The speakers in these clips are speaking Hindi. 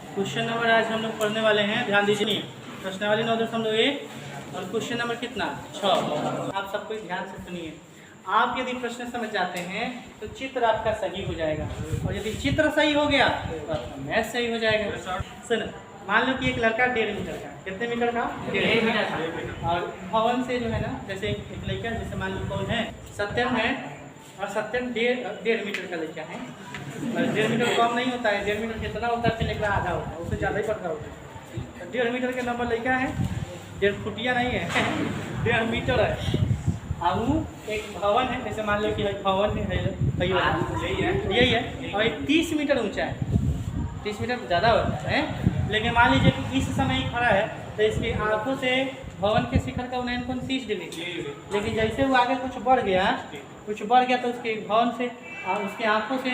क्वेश्चन नंबर आज हम लोग पढ़ने वाले हैं, ध्यान दीजिए। प्रश्नावली 9.1 और क्वेश्चन नंबर कितना 6। आप सब कोई ध्यान से सुनिए। आप यदि प्रश्न समझ जाते हैं तो चित्र आपका सही हो जाएगा, और यदि चित्र सही हो गया तो आपका मैथ सही हो जाएगा। सुन, मान लो कि एक लड़का 1.5 मीटर का, कितने मीटर का? 1.5 मीटर का। और भवन से जो है ना, जैसे एक लड़का, जैसे मान लो कौन है, सत्यम है, और सत्यम 1.5 मीटर का लड़का है। और 1.5 मीटर कम नहीं होता है, 1.5 मीटर कितना होता है, फिर निकला आधा होता है, उससे ज़्यादा ही पड़ता होता है। 1.5 मीटर के नंबर लड़का है, 1.5 फुटिया नहीं है, 1.5 मीटर है। अब एक भवन है, जैसे मान लो कि भवन है, यही है, और 30 मीटर ऊंचा है। 30 मीटर ज़्यादा होता है, लेकिन मान लीजिए कि इस समय ही खड़ा है, तो इसकी आंखों से भवन के शिखर का उन्नयन कोण 30 डिग्री। लेकिन जैसे वो आगे कुछ बढ़ गया तो उसके भवन से, उसकी आंखों से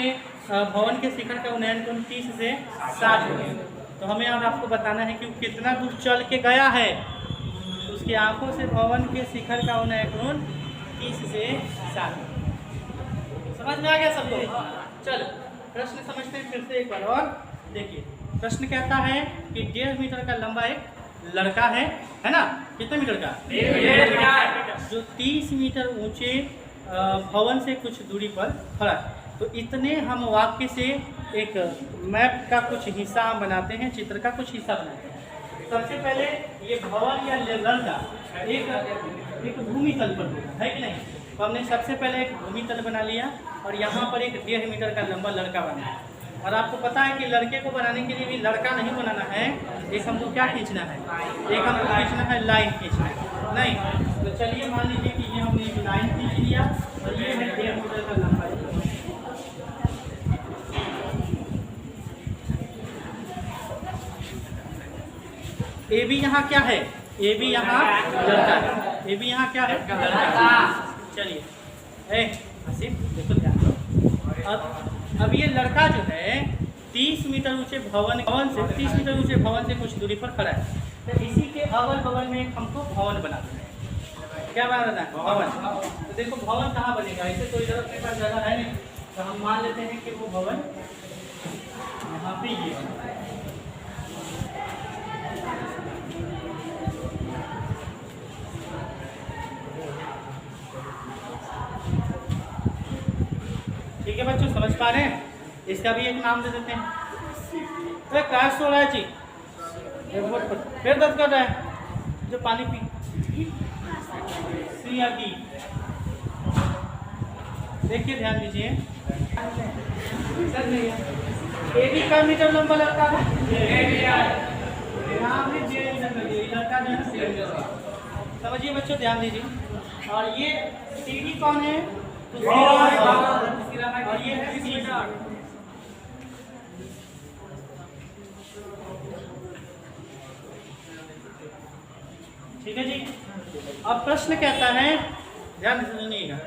भवन के शिखर का उन्नयन कोण 30 से 60 हो गया। तो हमें अब आपको बताना है कि वो कितना दूर चल के गया है। उसकी आंखों से भवन के शिखर का उन्नयन कोण 30 से 60। समझ में आ गया सबको? चलो प्रश्न समझते हैं फिर से एक बार और। देखिए, प्रश्न कहता है कि 1.5 मीटर का लंबा एक लड़का है ना? कितने मीटर का? 1.5 मीटर, जो 30 मीटर ऊंचे भवन से कुछ दूरी पर खड़ा है। तो इतने हम वाक्य से एक मैप का कुछ हिस्सा बनाते हैं, चित्र का कुछ हिस्सा बनाते हैं। सबसे पहले ये भवन या लड़का एक भूमि तल पर होगा, है कि नहीं? तो हमने सबसे पहले एक भूमि तल बना लिया, और यहाँ पर एक 1.5 मीटर का लंबा लड़का बनाया। और आपको पता है कि लड़के को बनाने के लिए भी लड़का नहीं बनाना है, एक हमको क्या खींचना है? एक हमको खींचना है लाइन खींचना है, नहीं? तो चलिए मान लीजिए कि ये हमने एक लाइन खींच लिया, और ये है 1.5 मीटर का लंबा। ए बी यहाँ क्या है? ए बी यहाँ लड़का है। ए बी यहाँ क्या है? लड़का। चलिए आसिफ देखो ध्यान दो। अब ये लड़का जो है 30 मीटर ऊंचे भवन से 30 मीटर ऊंचे भवन से कुछ दूरी पर खड़ा है। तो इसी के अगल बगल में एक हमको भवन बनाना है। क्या बनाना है? भवन। तो देखो भवन कहाँ बनेगा? ऐसे तो इधर अपने पास जगह है नहीं, तो हम मान लेते हैं कि वो भवन यहाँ पे ही है। ठीक है बच्चों, समझ पा रहे हैं? इसका भी एक नाम दे देते हैं। तो क्रैश हो रहा है जी, फिर दर्द कर रहा है, जो पानी पी सी या डी। देखिए ध्यान दीजिए, ए बी का मीटर लंबा लड़का है, लड़का जो है, समझिए बच्चों ध्यान दीजिए। और ये सी डी कौन है? और ये है सी डी। ठीक है जी। अब प्रश्न कहता है, ध्यान से सुनिएगा।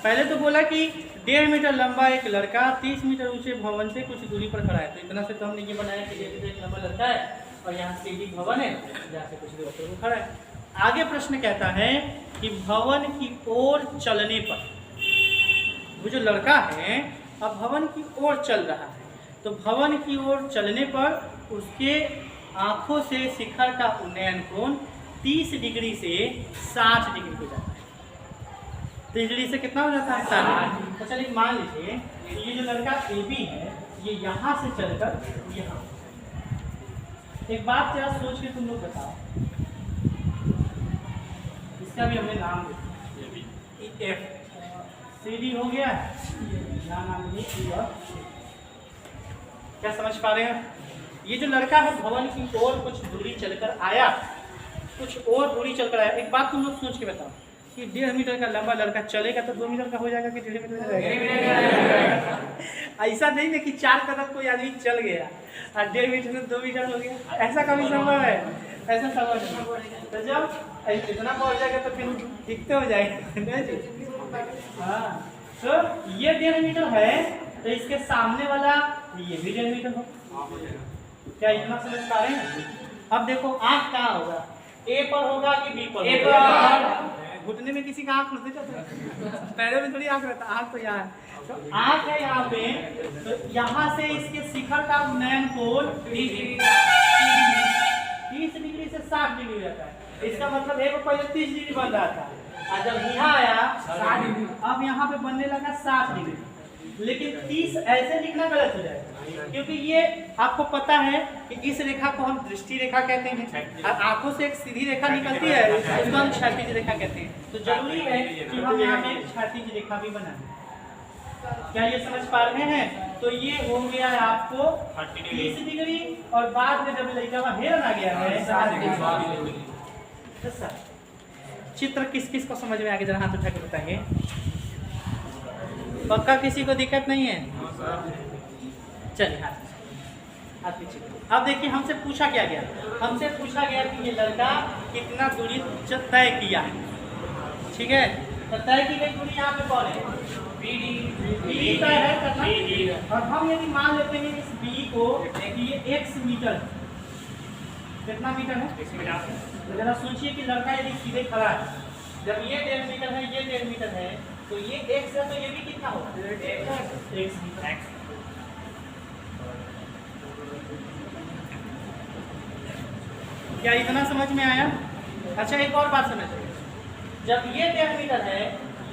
पहले तो बोला कि 1.5 मीटर लंबा एक लड़का 30 मीटर ऊंचे भवन से कुछ दूरी पर खड़ा है। तो इतना से तो हमने ये बनाया कि 1.5 मीटर एक लंबा लड़का है, और यहाँ सीढ़ी भवन है, जहाँ से कुछ दूरी पर खड़ा है। आगे प्रश्न कहता है कि भवन की ओर चलने पर, वो जो लड़का है अब भवन की ओर चल रहा है, तो भवन की ओर चलने पर उसके आंखों से शिखर का उन्नयन कोण 30 डिग्री से 60 डिग्री हो जाता है। 30 डिग्री से कितना हो जाता है? 60। तो चलिए मान लीजिए ये जो लड़का ए बी है, ये यहाँ से चलकर यहाँ। एक बात जरा सोच के तुम लोग बताओ, इसका भी हमने नाम दिया एफ सी डी हो गया, नाम दिया। क्या समझ पा रहे हैं? ये जो लड़का है भवन की ओर कुछ दूरी चलकर आया, कुछ और दूरी चलकर आया। एक बात तुम लोग सोच के बताओ कि 1.5 मीटर का लंबा लड़का चलेगा तो 2 मीटर का हो जाएगा कि 1.5 मीटर का जाएगा? ऐसा नहीं है कि 4 कदम कोई आदमी चल गया और 1.5 मीटर से 2 मीटर हो गया, ऐसा कभी संभव है? ऐसा संभव नहीं। तो जब इतना पहुंच जाएगा तो फिर दिखते हो जाएगा। हाँ, तो ये 1.5 मीटर है, तो इसके सामने वाला ये भी 1.5 मीटर हो। क्या इतना समझ पा रहे हैं? अब देखो आँख कहाँ होगा, ए पर होगा कि बी पर? ए पर। घुटने में किसी का आँख नहीं जाता, पैरों में थोड़ी आँख रहता, आँख तो यहाँ है। तो आँख है यहाँ पे, तो यहाँ से इसके शिखर का उन्नयन कोण 30 डिग्री से 60 डिग्री रहता है। इसका मतलब है वो पहले 30 डिग्री बन रहा था, और जब यहाँ आया 60 डिग्री, अब यहाँ पे बनने लगा 60 डिग्री। लेकिन 30 ऐसे लिखना गलत हो जाएगा, क्योंकि ये आपको पता है कि इस रेखा को हम दृष्टि रेखा कहते हैं, और आंखों से एक सीधी रेखा निकलती है उसको हम क्षैतिज रेखा कहते हैं। तो जरूरी है कि हम यहाँ पे क्षैतिज रेखा भी बनाएं। क्या ये समझ पा रहे हैं? तो ये हो गया है आपको 30 डिग्री, और बाद में जब लड़का हेरन आ गया है 60 डिग्री। चित्र किस किस को समझ में आ गया? जरा हाथ उठा के बताइए। पक्का किसी को दिक्कत नहीं है? चलिए हाथ पीछे। अब देखिए हमसे पूछा क्या गया, हमसे पूछा गया कि ये लड़का कितना दूरी तय किया है, ठीक है? तो तय की गई दूरी यहाँ पे कौन है? बी तय है करना। और हम यदि मान लेते हैं इस बी को कि ये x मीटर, कितना मीटर है? तो जरा सोचिए कि लड़का यदि सीधे खड़ा है, जब ये 1.5 मीटर है, ये 1.5 मीटर है, तो ये x है, तो ये भी कितना होगा? x metre. क्या इतना समझ में आया? अच्छा एक और बात समझिए, जब ये 1.5 मीटर है,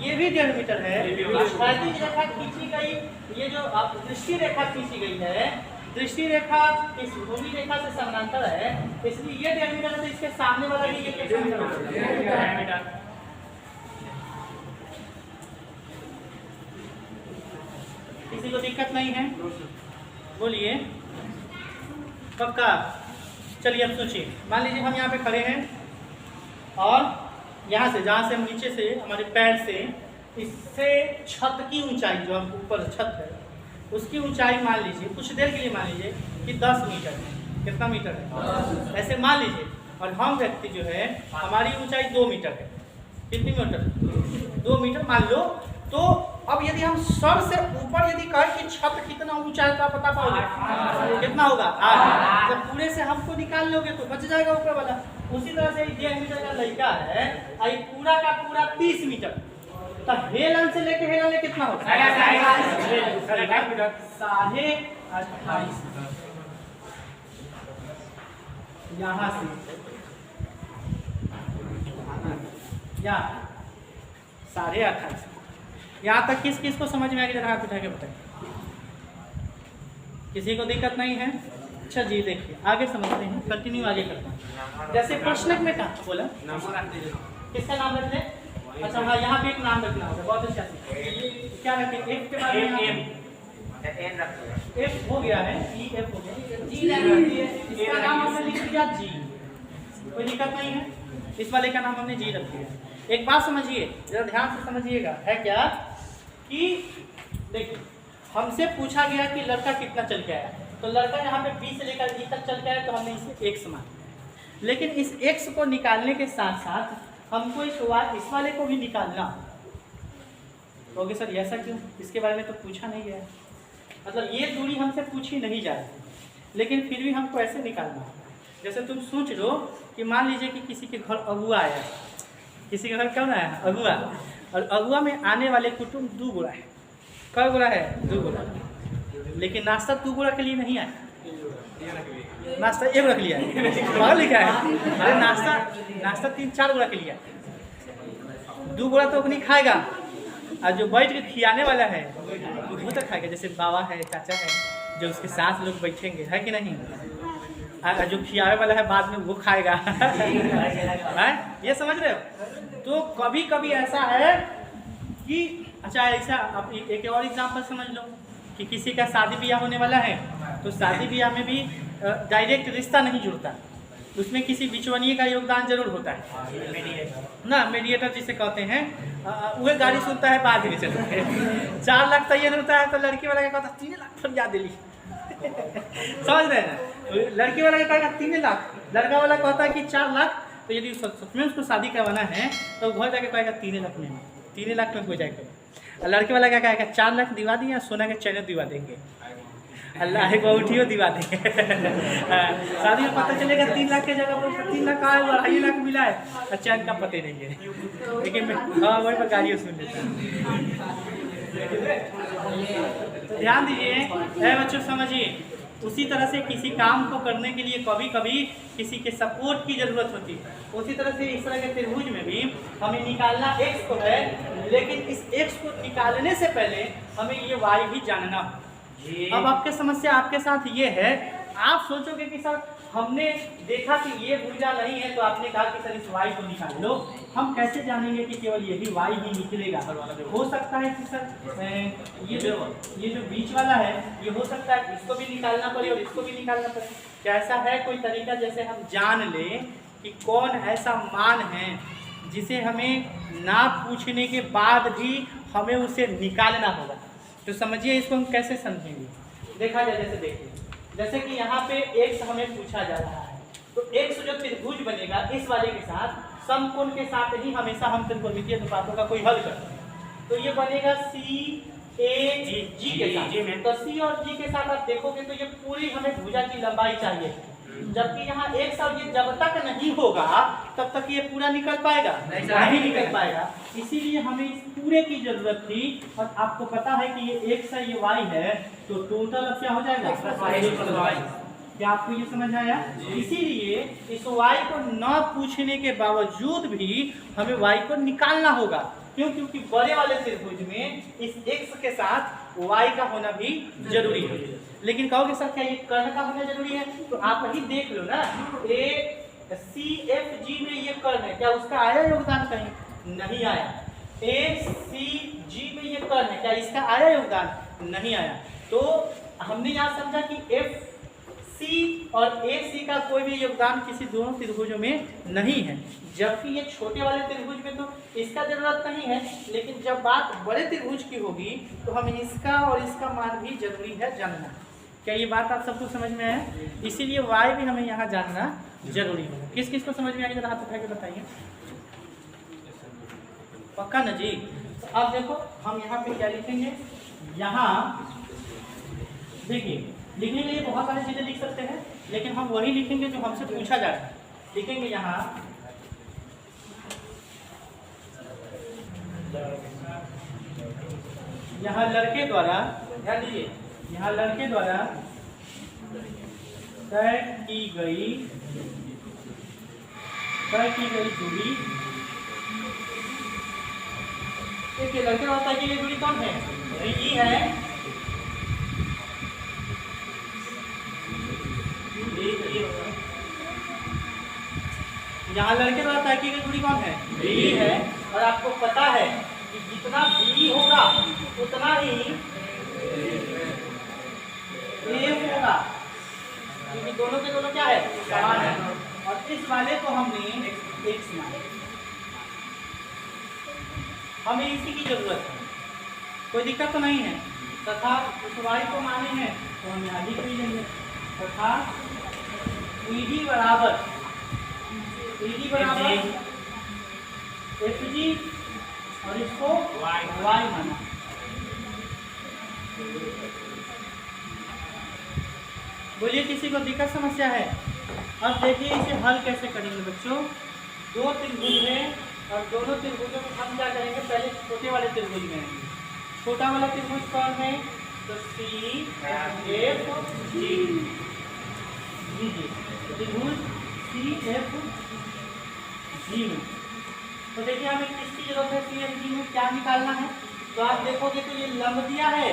ये भी 1.5 मीटर है, क्षैतिज रेखा खींची गई, ये जो दृष्टि रेखा खींची गई है, दृष्टि रेखा इस भूमि रेखा से समानांतर है, इसलिए ये 1.5 मीटर है, तो इसके सामने वाला भी ये कितना मीटर होगा? 1.5 मीटर। किसी को दिक्कत नहीं है? बोलिए पक्का। चलिए अब सोचिए, मान लीजिए हम यहाँ पे खड़े हैं, और यहाँ से जहाँ से हम नीचे से हमारे पैर से इससे छत की ऊंचाई, जो हम ऊपर छत है उसकी ऊंचाई मान लीजिए, कुछ देर के लिए मान लीजिए कि 10 मीटर है। कितना मीटर है? ऐसे मान लीजिए। और हम व्यक्ति जो है हमारी ऊंचाई 2 मीटर है। कितनी मीटर? 2 मीटर मान लो। तो अब यदि हम सर से ऊपर यदि कहें कि छत कितना ऊंचा है, तो आप बता पाओगे कितना होगा? 8। जब पूरे से हमको निकाल लोगे तो बच जाएगा ऊपर वाला। उसी तरह से 1.5 मीटर का लड़का है, आई पूरा का पूरा 30 मीटर, तो हेलन से लेके हेलन ले कितना होगा? 28.5 यहाँ से या 28.5। यहाँ तक किस किस को समझ में आ गया? जरा हाथ उठा के बताइए। किसी को दिक्कत नहीं है? अच्छा जी देखिए आगे समझते हैं, कंटिन्यू आगे करते हैं। जैसे प्रश्न में कहा बोला किसका नाम रखते हैं? अच्छा हाँ, यहाँ पे एक नाम रखना होगा। बहुत अच्छा, क्या रखें? एफ के बाद एफ हो गया है, ई एफ हो गया, जी इसका नाम हमने लिख दिया जी, कोई दिक्कत नहीं है। इस वाले का नाम हमने जी रख दिया। एक बात समझिए, जरा ध्यान से समझिएगा, है क्या कि देखिए हमसे पूछा गया कि लड़का कितना चल के आया, तो लड़का यहाँ पे 20 से लेकर E तक चल के आया, तो हमने इसे x मान। लेकिन इस x को निकालने के साथ साथ हमको इस वाले को भी निकालना। ओके सर, ऐसा क्यों? इसके बारे में तो पूछा नहीं गया, मतलब ये दूरी हमसे पूछी नहीं जा रही, लेकिन फिर भी हमको ऐसे निकालना। जैसे तुम सोच लो कि मान लीजिए कि किसी के घर अगुआ आया, किसी के घर कौन आया? अगुआ। और अगुआ में आने वाले कुटुंब 2 गोरा है। कई गोरा है? 2 गोरा। लेकिन नाश्ता 2 गोरा के लिए नहीं आया, नाश्ता 1 गोरा के लिए आया। पढ़ा लिखा है? अरे नाश्ता 3-4 गोरा के लिए आया। 2 गोरा तो नहीं खाएगा, और जो बैठ के खिलाने वाला है वो तो खाएगा। जैसे बाबा है, चाचा है, जो उसके साथ लोग बैठेंगे, है कि नहीं? जो खिलाने वाला है बाद में वो खाएगा। ये समझ रहे हो? तो कभी कभी ऐसा है कि अच्छा ऐसा, आप एक और एग्जांपल समझ लो कि किसी का शादी ब्याह होने वाला है, तो शादी ब्याह में भी डायरेक्ट रिश्ता नहीं जुड़ता, उसमें किसी बिचौनिए का योगदान जरूर होता है ना, मीडिएटर जिसे कहते हैं। वह गाड़ी सुनता है बाद में चलता है। 4 लाख तैयार होता है, तो लड़की वाला क्या कहता है? 3 लाख फरियाद दिली। समझ रहे हैं ना? लड़की वाला क्या कहेगा? 3 लाख, लड़का वाला कहता है कि 4 लाख। तो यदि सच में उसको शादी करवाना है तो घर जाके कहेगा 3 लाख में, 3 लाख में हो जाएगा। लड़के वाला क्या कहेगा? 4 लाख दिवा दिए, सोना के चैनल दिवा देंगे। अल्लाह एक बार उठियो दिवा देंगे। शादी में पता चलेगा 3 लाख की जगह पर 3 लाख का 2.5 लाख मिला है, अच्छा इनका पता ही नहीं है। लेकिन हाँ वही पर गाड़ियों सुन लेता है। तो ध्यान दीजिए बच्चों, समझिए उसी तरह से किसी काम को करने के लिए कभी कभी किसी के सपोर्ट की जरूरत होती है। उसी तरह से इस तरह के त्रिभुज में भी हमें निकालना x को है, लेकिन इस x को निकालने से पहले हमें ये y भी जानना। अब आपके समस्या आपके साथ ये है, आप सोचोगे कि सर हमने देखा कि ये भुजा नहीं है, तो आपने कहा कि सर इस y को निकाल लो। हम कैसे जानेंगे कि केवल यही y ही निकलेगा? हो सकता है कि सर ये जो बीच वाला है ये हो सकता है इसको भी निकालना पड़े और इसको भी निकालना पड़े। क्या ऐसा है कोई तरीका जैसे हम जान लें कि कौन ऐसा मान है जिसे हमें ना पूछने के बाद भी हमें उसे निकालना होगा? तो समझिए इसको हम कैसे समझेंगे। देखा जाए, जैसे देखिए, जैसे कि यहाँ पे x हमें पूछा जा रहा है, तो x जो त्रिभुज बनेगा इस वाले के साथ समकोण के साथ ही हमेशा हम त्रिकोणमितीय अनुपातों का कोई हल करते हैं। तो ये बनेगा C A G के साथ। तो C और G के साथ आप देखोगे तो ये पूरी हमें भुजा की लंबाई चाहिए, जबकि यहाँ x और ये जब तक नहीं होगा तब तक ये पूरा निकल पाएगा नहीं निकल पाएगा। इसीलिए हमें इस पूरे की जरूरत थी, और आपको पता है कि ये x है ये y है, तो टोटल अब क्या हो जाएगा? क्या आपको ये समझ आया? इसीलिए इस y को न पूछने के बावजूद भी हमें y को निकालना होगा। क्यों? क्योंकि बड़े वाले त्रिभुज में इस x के साथ y का होना भी जरूरी है। लेकिन कहोगे सर क्या ये कर्ण का होना जरूरी है? तो आप ही देख लो ना, ACFG में ये कर्ण है, क्या उसका आया योगदान? कहीं नहीं आया। ACG में ये कर्ण है, क्या इसका आया योगदान? नहीं आया। तो हमने यहाँ समझा कि FC और AC का कोई भी योगदान किसी दोनों त्रिभुजों में नहीं है, जबकि ये छोटे वाले त्रिभुज में तो इसका जरूरत नहीं है। लेकिन जब बात बड़े त्रिभुज की होगी तो हम इसका और इसका मान भी जरूरी है जानना। क्या ये बात आप सबको समझ में आया? इसीलिए y भी हमें यहाँ जानना जरूरी है। किस किस को समझ में आएगी जरा हाथ उठा के बताइए। पक्का ना जी? अब देखो हम यहाँ पे क्या लिखेंगे, यहाँ देखिए लिखने के लिए बहुत सारी चीजें लिख सकते हैं, लेकिन हम वही लिखेंगे जो हमसे पूछा जा रहा है। लिखेंगे यहाँ लड़के द्वारा, ध्यान दीजिए, यहाँ लड़के द्वारा तय की गई दूरी। देखिए लड़के द्वारा तय की गई दूरी कौन है? ये है। यहाँ लड़के द्वारा तय की गई दूरी कौन है? ये है। और आपको पता है कि जितना b होगा उतना ही a होगा, क्योंकि दोनों के दोनों क्या है? समान है। और इस वाले को हमने x माना, हमें इसी की जरूरत है, कोई दिक्कत तो नहीं है। तथा उस y को माने हैं तो हम यहाँ लिख भी लेंगे, तथा ED बराबर FG और इसको y माना। बोलिए किसी को दिक्कत समस्या है? अब देखिए इसे हल कैसे करेंगे बच्चों। दो त्रिभुज में और दोनों त्रिभुजों में हम क्या करेंगे, पहले छोटे वाले त्रिभुज में आएंगे। छोटा वाला त्रिभुज कौन है? तो CFG त्रिभुज CFG में। तो देखिए हमें किसकी जरूरत है? CFG में क्या निकालना है? तो आप देखोगे तो ये लंब दिया है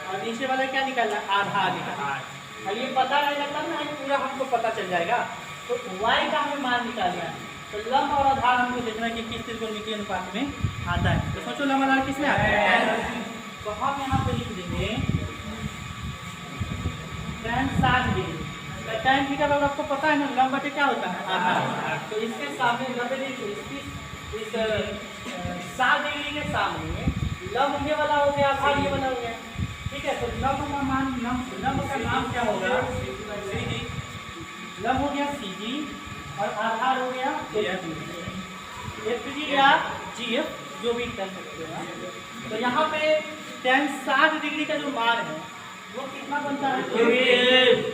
और नीचे वाला क्या निकालना है? आधार निकालना है। और ये पता रहेगा तब ना पूरा हमको पता चल जाएगा। तो y का हमें मान निकालना है। तो लंब और आधार हमको देखना है कि किस त्रिकोणमितीय अनुपात में आता है। तो सोचो लंब आधार किसमें आता है? तो हम यहाँ पे लिख देंगे tan 60 डिग्री। tan थीटा का आपको पता है ना, लंब बटे क्या होता है? आधार। तो इसके सामने इस 60 डिग्री के सामने लंब ये वाला हो गया, आधार ये वाला हो गया। ठीक है, तो लंब का मान, लंब का नाम क्या होगा? लंब हो गया CG और आधार हो गया FG या GF, जो भी कर सकते हो। तो यहाँ पे tan 60 डिग्री का जो मान है वो कितना बनता है?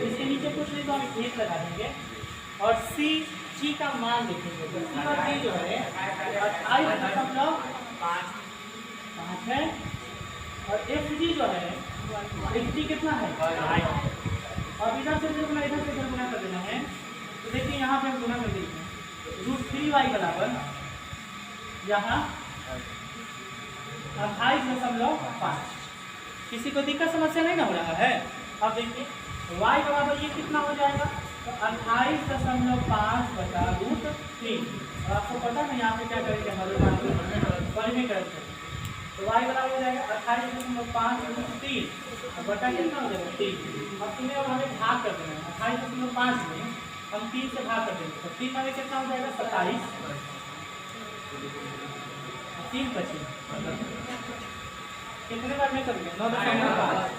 इसके नीचे कुछ नहीं तो हम 1 लगा देंगे और सी जी का मान लिखेंगे। तो सी और जी जो है 28.5 है और एफ जी जो है एफ जी कितना है? अब इधर से इधर गुना कर देना है। तो देखिए यहाँ पे हम गुना कर देते हैं √3y बराबर यहाँ 28.5। किसी को दिक्कत समस्या नहीं ना हो रहा है? अब देखिए y बराबर ये कितना हो जाएगा? तो 28.5 बटा √3। और आपको पता है यहाँ पे क्या करेंगे? परिमेय करेंगे। तो y बराबर हो जाएगा 28.5 √3 और बटा कितना हो जाएगा? 3। अब तुम्हें और हमें भाग कर देना है। 28.5 में हम 3 से भाग कर देंगे तो 3 में कितना हो जाएगा? 27। 3 बचे कितने बार में करेंगे? 9.5।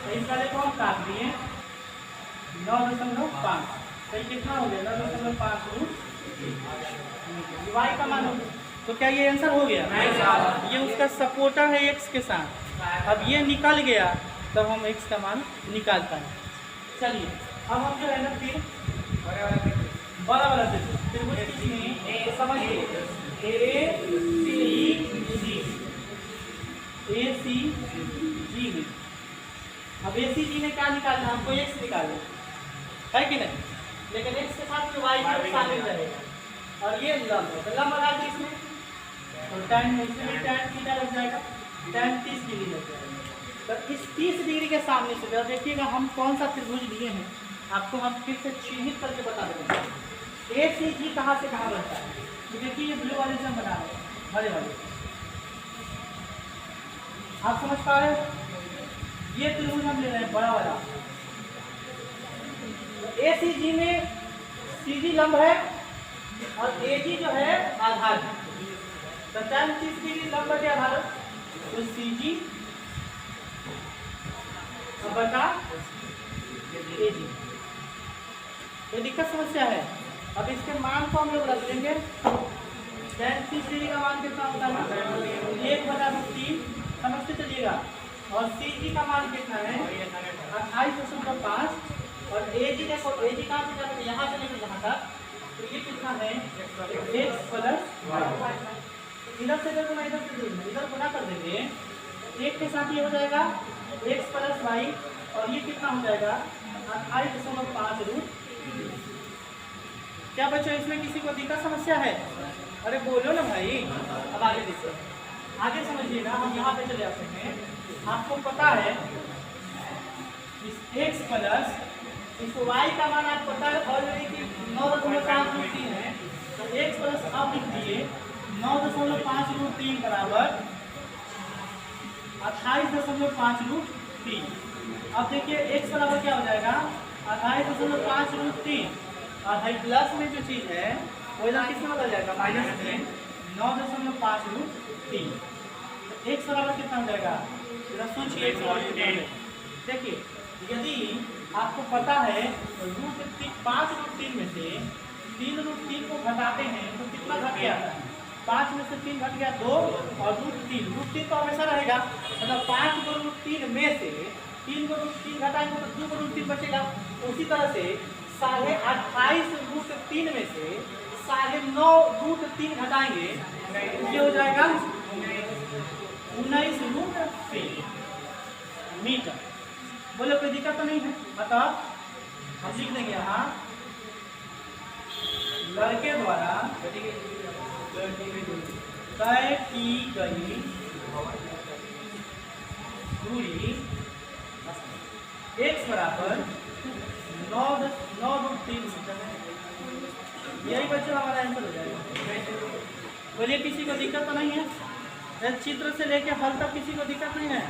तो इस वाले को हम काट दिए 9.5। तो कितना हो गया? 9.5 y का मान हो गया। तो क्या ये आंसर हो गया? ये उसका सपोर्टर है x के साथ। अब ये निकल गया तब हम x का मान निकाल पाए। चलिए अब हम जो है ना फिर बड़ा वाला त्रिभुज खींचेंगे। समझिए ACG में अब ACG में क्या निकालना? हमको x निकालना है कि नहीं? लेकिन x के साथ में y शामिल रहेगा और ये लंब है तो लंब लगा दी इसमें तो tan इसमें tan थीटा लग जाएगा। tan 30 डिग्री लग जाएगा। तो इस 30 डिग्री के सामने से देखिएगा हम कौन सा त्रिभुज लिए हैं आपको हम फिर से चिन्हित करके बता देंगे। ACG कहाँ से कहाँ बनता है? तो देखिए ये ब्लू वाले से हम बना रहे हैं हरे वाले। आप समझ पा रहे हो? ये त्रिभुज हम ले रहे हैं बड़ा वाला। तो ACG में CG लंब है और AG जो है आधार है। तो tan 30 डिग्री लंब के आधार तो CG बटा AG। तो दिक्कत समस्या है। अब इसके मान को हम लोग रख देंगे। tan 30 डिग्री का मान कितना होता है? 1/3 समझते चलिएगा। और CG का मान कितना है? 28.5 और AG देखो AG कहाँ से जाता है? यहाँ से लेकर यहाँ तक। तो ये कितना है? x प्लस इधर से इधर गुना कर देंगे। 1 के साथ ये हो जाएगा x प्लस y और ये कितना हो जाएगा? 28.5 क्या बच्चों इसमें किसी को दिक्कत समस्या है? अरे बोलो ना भाई। अब आगे देखिए आगे समझिएगा। हम यहाँ पे चले आते हैं। आपको पता है इस x प्लस इस y का मान आपको पता है ऑलरेडी कि 9.5√3 है। तो x प्लस आप लिख दिए 9.5√3 बराबर 28.5√3। अब देखिए x बराबर क्या हो जाएगा? 28.5√3 और हाई प्लस में जो चीज़ है वो इधर कितना बदल जाएगा? माइनस में 9.5√3। तो x बराबर कितना हो जाएगा? जरा सोचिए। देखिए यदि आपको पता है √5√3 में से 3√3 को घटाते हैं तो कितना घट गया? 5 में से 3 घट गया 2 और √3 तो हमेशा रहेगा। मतलब 5 को √3 में से 3 को √3 घटाएंगे तो 2 को √3 बचेगा। उसी तरह से 28.5√3 में से 9.5√3 घटाएंगे ये हो जाएगा 19√3 मीटर। बोलो कोई दिक्कत तो नहीं है? बताओ हम लिख देंगे यहाँ लड़के द्वारा तय की गई दूरी x बराबर 9.3 मीटर है। यही बच्चों हमारा आंसर हो जाएगा। बोलिए किसी को दिक्कत तो नहीं है? चित्र से लेके हल तक किसी को दिक्कत नहीं है?